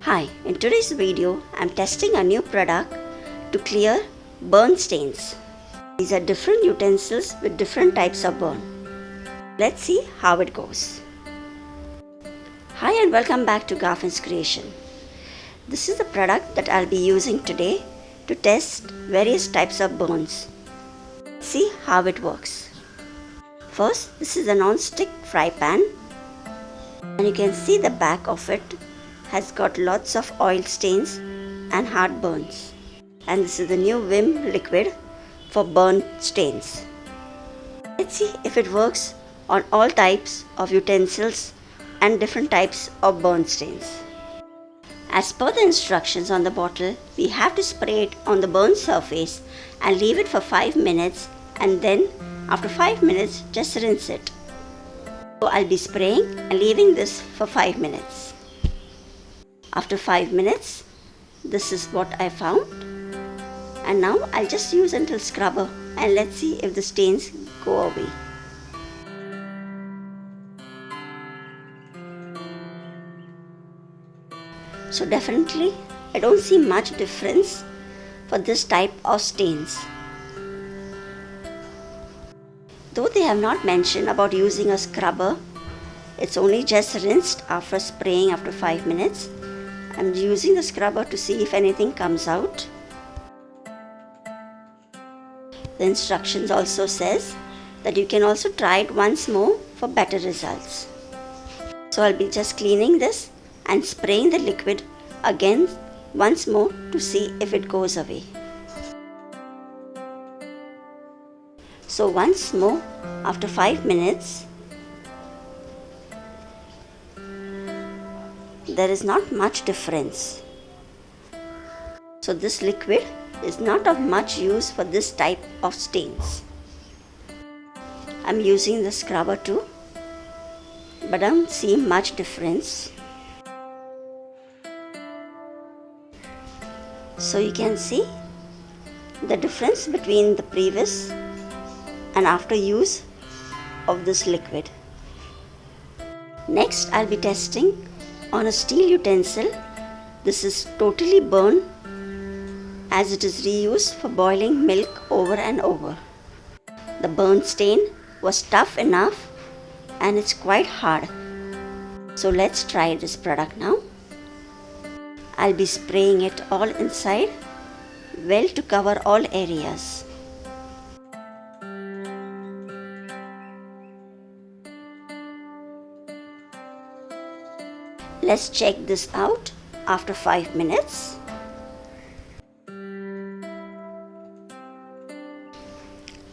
Hi, in today's video, I'm testing a new product to clear burn stains. These are different utensils with different types of burn. Let's see how it goes. Hi and welcome back to Garfin's creation. This is the product that I'll be using today to test various types of burns. Let's see how it works. First, this is a non-stick fry pan, and you can see the back of it has got lots of oil stains and hard burns. And this is the new Vim liquid for burn stains. Let's see if it works on all types of utensils and different types of burn stains. As per the instructions on the bottle, we have to spray it on the burn surface and leave it for 5 minutes, and then after 5 minutes just rinse it. So I'll be spraying and leaving this for 5 minutes. After 5 minutes, this is what I found. And now I'll just use a little scrubber and let's see if the stains go away. So definitely, I don't see much difference for this type of stains. Though they have not mentioned about using a scrubber, it's only just rinsed after spraying after 5 minutes. I'm using the scrubber to see if anything comes out. The instructions also says that you can also try it once more for better results. So I'll be just cleaning this and spraying the liquid again once more to see if it goes away. So once more after 5 minutes, there is not much difference. So this liquid is not of much use for this type of stains. I'm using the scrubber too, but I don't see much difference. So you can see the difference between the previous and after use of this liquid. Next, I'll be testing on a steel utensil. This is totally burned as it is reused for boiling milk over and over. The burn stain was tough enough and it's quite hard. So let's try this product now. I'll be spraying it all inside, well to cover all areas. Let's check this out after 5 minutes.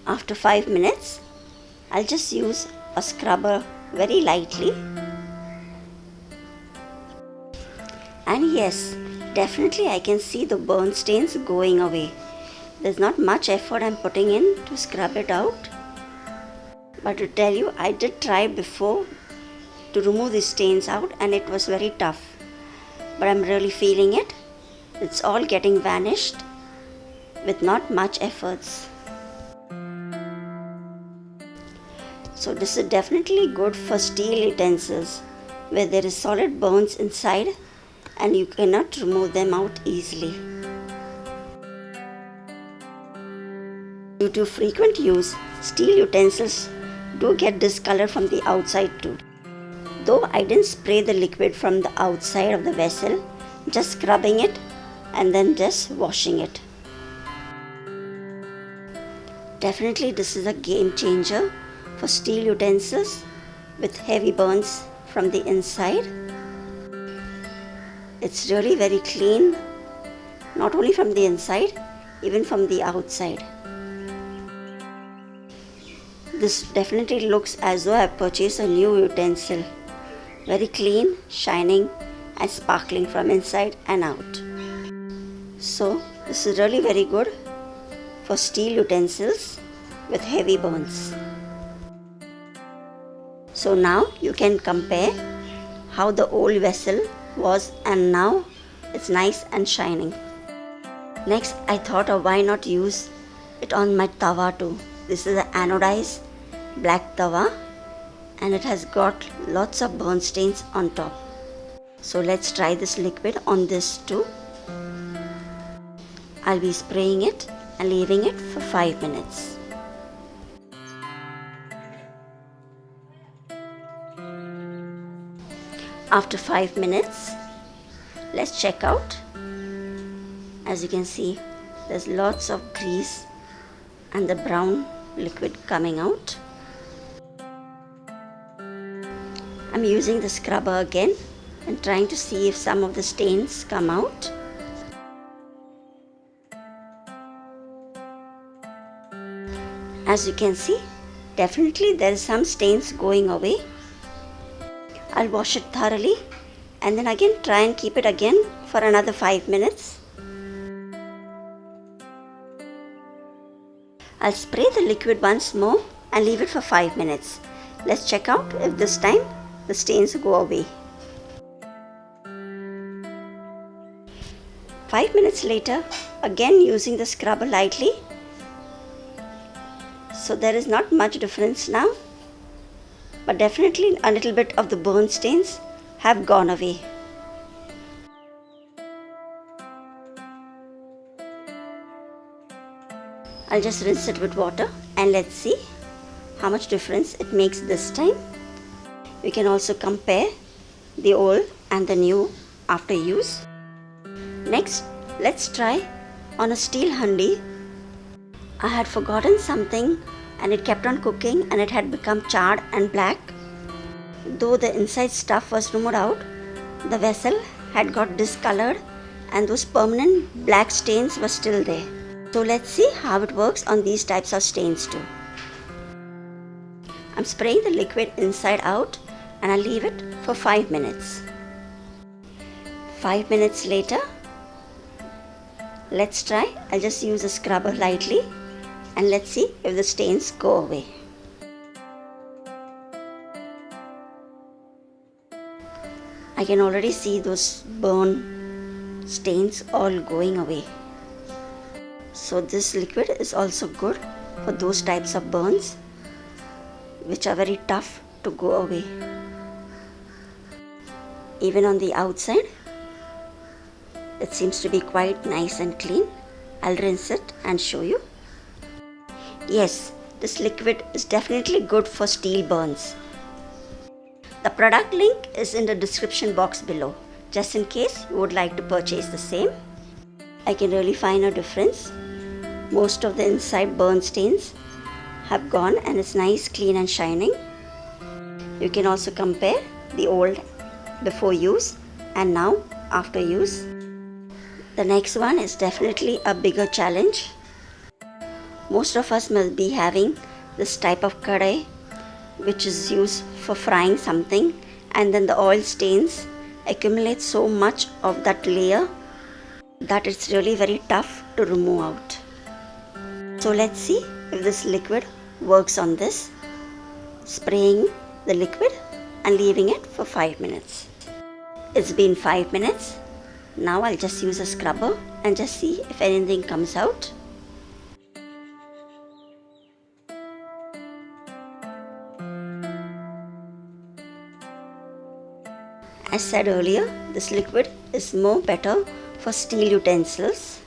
After 5 minutes, I'll just use a scrubber very lightly. And yes, definitely I can see the burn stains going away. There's not much effort I'm putting in to scrub it out. But to tell you, I did try before to remove these stains out and it was very tough. But I'm really feeling it. It's all getting vanished with not much efforts. So this is definitely good for steel utensils where there is solid burns inside and you cannot remove them out easily. Due to frequent use, steel utensils do get discolor from the outside too. Though I didn't spray the liquid from the outside of the vessel, just scrubbing it and then just washing it. Definitely this is a game changer for steel utensils with heavy burns from the inside. It's really very clean, not only from the inside, even from the outside. This definitely looks as though I purchased a new utensil. Very clean, shining and sparkling from inside and out. So this is really very good for steel utensils with heavy burns. So now you can compare how the old vessel was and now it's nice and shining. Next, I thought of why not use it on my tawa too. This is an anodized black tawa and it has got lots of burn stains on top. So let's try this liquid on this too. I'll be spraying it and leaving it for 5 minutes. After 5 minutes, let's check out. As you can see, there's lots of grease and the brown liquid coming out. I'm using the scrubber again and trying to see if some of the stains come out. As you can see, definitely there is some stains going away. I'll wash it thoroughly and then again try and keep it again for another 5 minutes. I'll spray the liquid once more and leave it for 5 minutes. Let's check out if this time the stains go away. 5 minutes later, again using the scrubber lightly. So there is not much difference now, but definitely a little bit of the burn stains have gone away. I'll just rinse it with water and let's see how much difference it makes this time. We can also compare the old and the new after use. Next, let's try on a steel handi. I had forgotten something and it kept on cooking and it had become charred and black. Though the inside stuff was removed out, the vessel had got discolored and those permanent black stains were still there. So let's see how it works on these types of stains too. I'm spraying the liquid inside out and I'll leave it for 5 minutes. 5 minutes later, let's try. I'll just use a scrubber lightly and let's see if the stains go away. I can already see those burn stains all going away. So this liquid is also good for those types of burns which are very tough to go away. Even on the outside, it seems to be quite nice and clean. I'll rinse it and show you. Yes, this liquid is definitely good for steel burns. The product link is in the description box below, just in case you would like to purchase the same. I can really find a difference. Most of the inside burn stains have gone and it's nice, clean and shining. You can also compare the old before use and now after use. The next one is definitely a bigger challenge. Most of us must be having this type of kadai which is used for frying something, and then the oil stains accumulate so much of that layer that it's really very tough to remove out. So let's see if this liquid works on this. Spraying the liquid and leaving it for 5 minutes. It's been 5 minutes. Now I'll just use a scrubber and just see if anything comes out. As said earlier, this liquid is more better for steel utensils.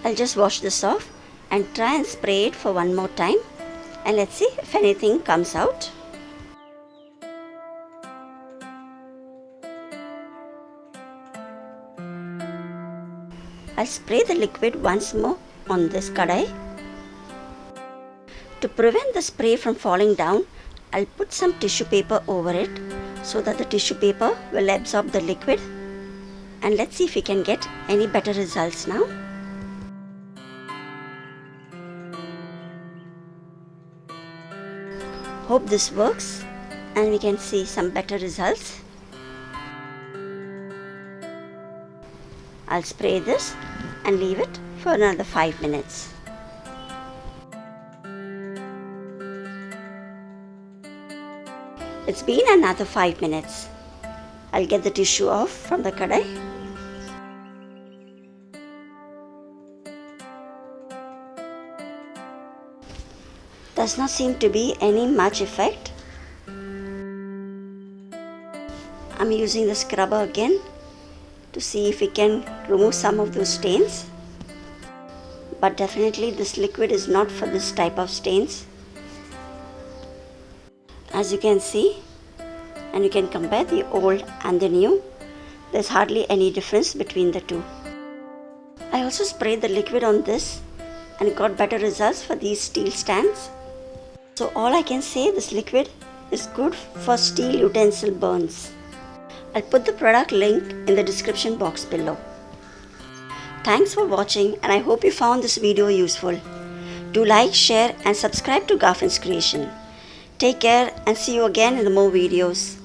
I'll just wash this off and try and spray it for one more time and let's see if anything comes out. I'll spray the liquid once more on this kadai. To prevent the spray from falling down, I'll put some tissue paper over it so that the tissue paper will absorb the liquid, and let's see if we can get any better results now. Hope this works and we can see some better results. I'll spray this and leave it for another 5 minutes. It's been another 5 minutes. I'll get the tissue off from the kadai. Does not seem to be any much effect. I'm using the scrubber again to see if we can remove some of those stains. But definitely this liquid is not for this type of stains. As you can see, and you can compare the old and the new, there's hardly any difference between the two. I also sprayed the liquid on this and got better results for these steel stands. So all I can say, this liquid is good for steel utensil burns. I'll put the product link in the description box below. Thanks for watching, and I hope you found this video useful. Do like, share and subscribe to Garfin's Creation. Take care and see you again in the more videos.